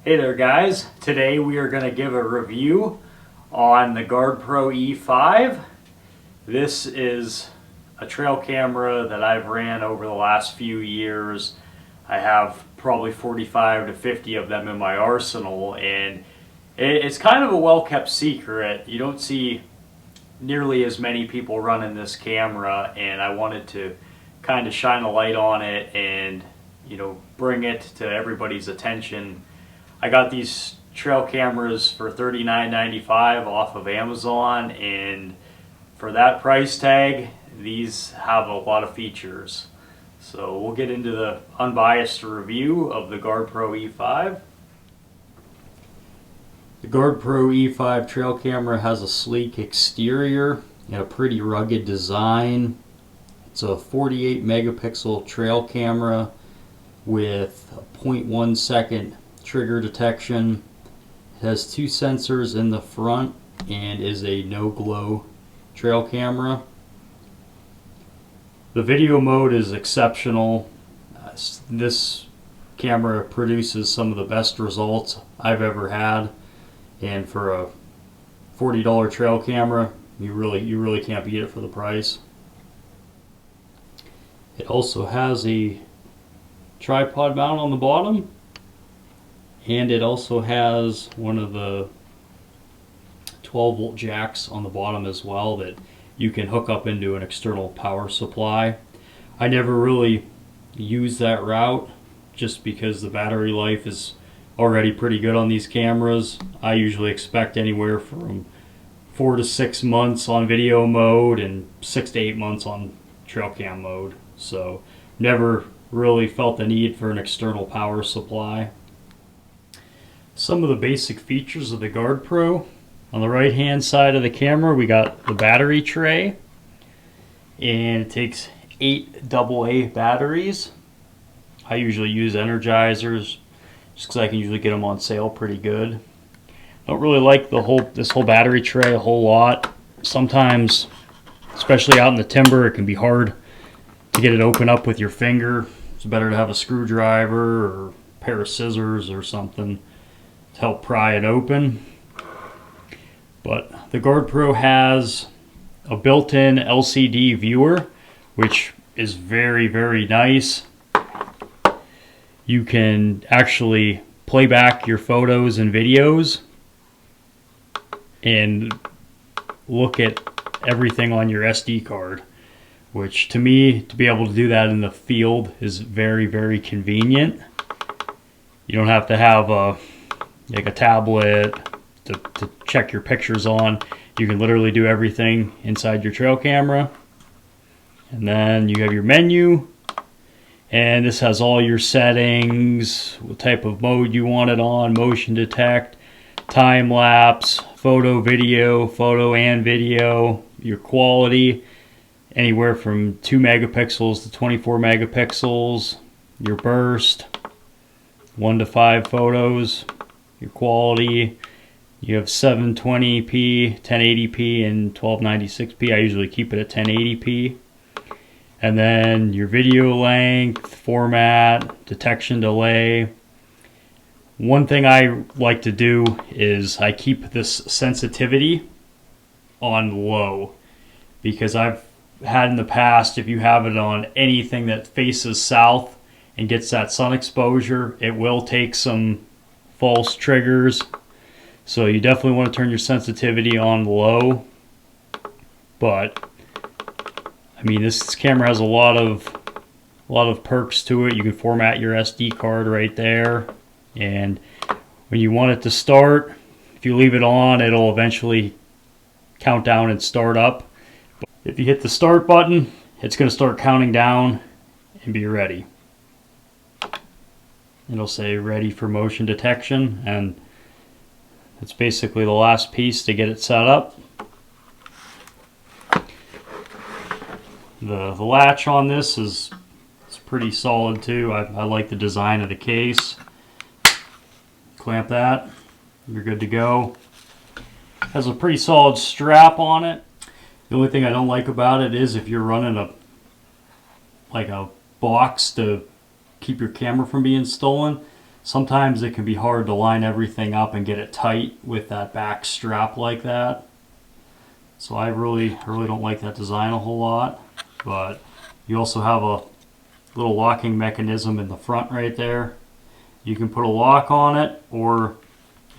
Hey there guys, today we are going to give a review on the Gardepro E5. This is a trail camera that I've ran over the last few years. I have probably 45 to 50 of them in my arsenal, and it's kind of a well-kept secret. You don't see nearly as many people running this camera, and I wanted to kind of shine a light on it and bring it to everybody's attention. I got these trail cameras for $39.95 off of Amazon, and for that price tag, these have a lot of features. So we'll get into the unbiased review of the Gardepro E5. The Gardepro E5 trail camera has a sleek exterior and a pretty rugged design. It's a 48 megapixel trail camera with a 0.1 second trigger detection. It has two sensors in the front and is a no-glow trail camera. The video mode is exceptional. This camera produces some of the best results I've ever had, and for a $40 trail camera, you really can't beat it for the price. It also has a tripod mount on the bottom, and it also has one of the 12 volt jacks on the bottom as well that you can hook up into an external power supply. I never really use that route just because the battery life is already pretty good on these cameras. I usually expect anywhere from 4 to 6 months on video mode and 6 to 8 months on trail cam mode. So never really felt the need for an external power supply. Some of the basic features of the Gardepro. On the right hand side of the camera we got the battery tray, and it takes 8 AA batteries. I usually use Energizers just because I can usually get them on sale pretty good. Don't really like this whole battery tray a whole lot. Sometimes, especially out in the timber, it can be hard to get it open up with your finger. It's better to have a screwdriver or a pair of scissors or something to help pry it open. But the Gardepro has a built-in LCD viewer, which is very nice. You can actually play back your photos and videos and look at everything on your SD card, which to me, to be able to do that in the field is very convenient. You don't have to have a tablet to check your pictures on. You can literally do everything inside your trail camera. And then you have your menu, and this has all your settings, what type of mode you want it on, motion detect, time lapse, photo and video, your quality, anywhere from 2 megapixels to 24 megapixels, your burst, 1 to 5 photos, your quality. You have 720p, 1080p, and 1296p. I usually keep it at 1080p. And then your video length, format, detection delay. One thing I like to do is I keep this sensitivity on low, because I've had in the past, if you have it on anything that faces south and gets that sun exposure, it will take some false triggers. So you definitely want to turn your sensitivity on low. But I mean, this camera has a lot of perks to it. You can format your SD card right there, and when you want it to start, if you leave it on, it'll eventually count down and start up. But if you hit the start button, it's going to start counting down and be ready. It'll say ready for motion detection, and it's basically the last piece to get it set up. The latch on this is pretty solid too. I like the design of the case. Clamp that, you're good to go. Has a pretty solid strap on it. The only thing I don't like about it is if you're running a box to keep your camera from being stolen, sometimes it can be hard to line everything up and get it tight with that back strap like that. So I really don't like that design a whole lot. But you also have a little locking mechanism in the front right there. You can put a lock on it, or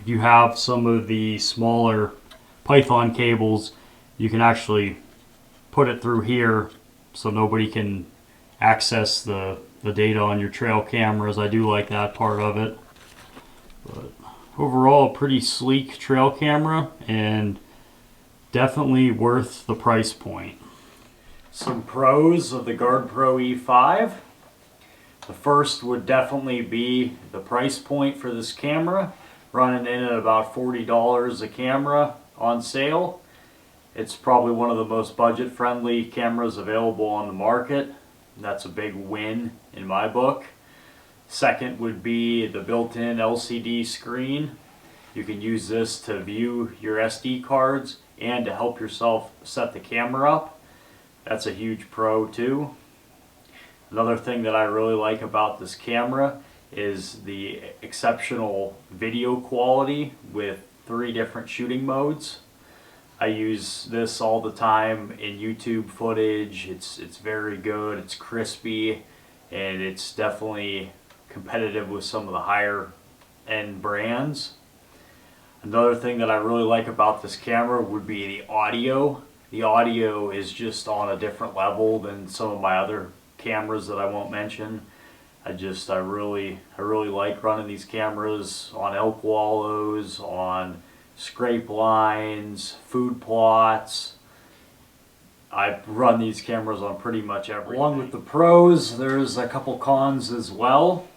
if you have some of the smaller Python cables, you can actually put it through here so nobody can access the data on your trail cameras. I do like that part of it. But overall, a pretty sleek trail camera and definitely worth the price point. Some pros of the Gardepro E5. The first would definitely be the price point for this camera, running in at about $40 a camera on sale. It's probably one of the most budget-friendly cameras available on the market. That's a big win in my book. Second would be the built-in LCD screen. You can use this to view your SD cards and to help yourself set the camera up. That's a huge pro too. Another thing that I really like about this camera is the exceptional video quality with 3 different shooting modes. I use this all the time in YouTube footage. It's very good, it's crispy, and it's definitely competitive with some of the higher end brands. Another thing that I really like about this camera would be the audio. The audio is just on a different level than some of my other cameras that I won't mention. I really like running these cameras on elk wallows, on scrape lines, food plots. I run these cameras on pretty much everything. Along with the pros, there's a couple cons as well.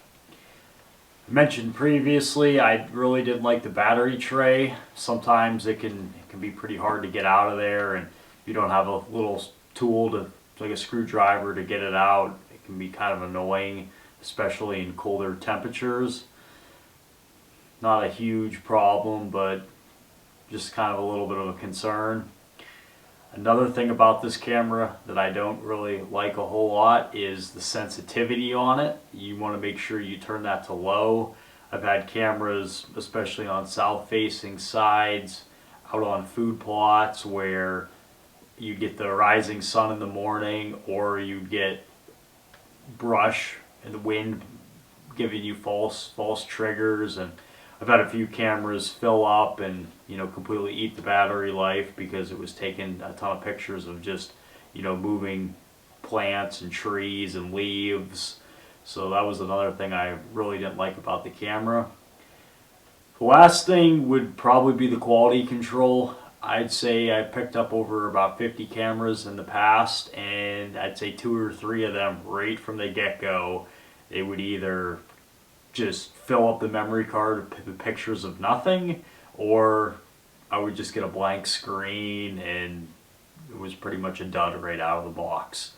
I mentioned previously, I really didn't like the battery tray. Sometimes it can be pretty hard to get out of there, and if you don't have a little tool like a screwdriver to get it out, it can be kind of annoying, especially in colder temperatures. Not a huge problem, but just kind of a little bit of a concern. Another thing about this camera that I don't really like a whole lot is the sensitivity on it. You want to make sure you turn that to low. I've had cameras, especially on south-facing sides, out on food plots, where you get the rising sun in the morning, or you get brush and the wind giving you false triggers. And I've had a few cameras fill up and completely eat the battery life because it was taking a ton of pictures of just moving plants and trees and leaves. So that was another thing I really didn't like about the camera. The last thing would probably be the quality control. I'd say I picked up over about 50 cameras in the past, and I'd say 2 or 3 of them right from the get-go, they would either just fill up the memory card with pictures of nothing, or I would just get a blank screen and it was pretty much a dud right out of the box.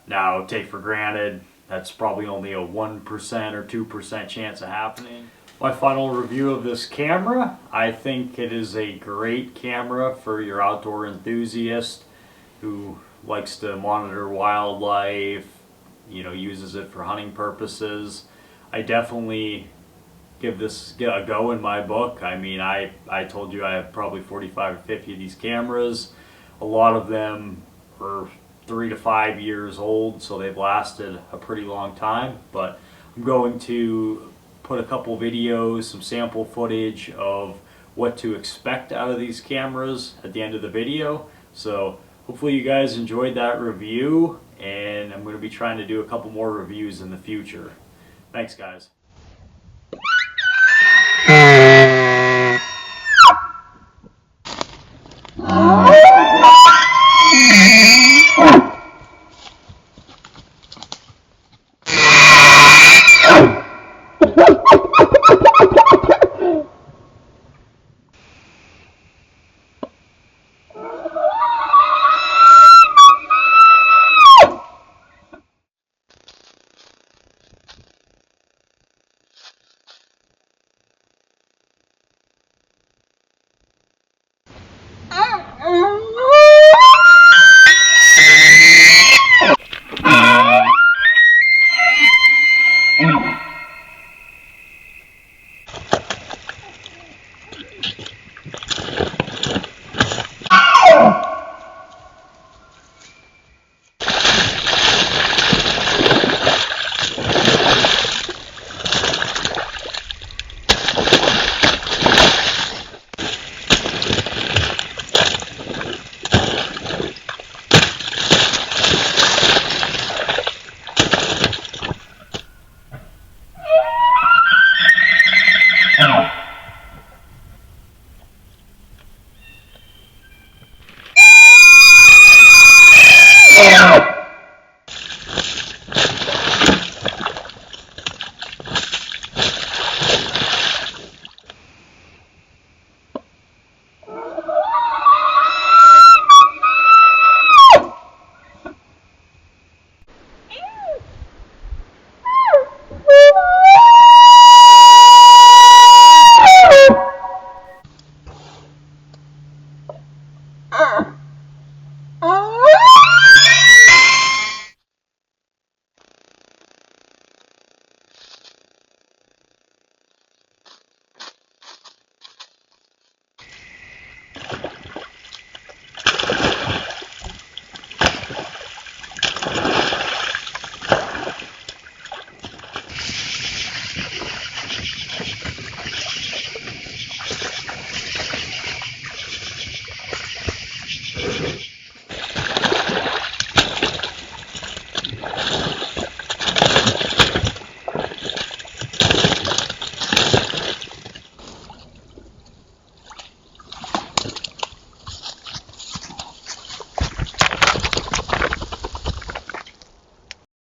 Now, take for granted, that's probably only a 1% or 2% chance of happening. My final review of this camera, I think it is a great camera for your outdoor enthusiast who likes to monitor wildlife, uses it for hunting purposes. I definitely give this a go in my book. I mean, I told you I have probably 45 or 50 of these cameras. A lot of them are 3 to 5 years old, so they've lasted a pretty long time. But I'm going to put a couple videos, some sample footage of what to expect out of these cameras at the end of the video. So hopefully you guys enjoyed that review, and I'm going to be trying to do a couple more reviews in the future. Thanks, guys.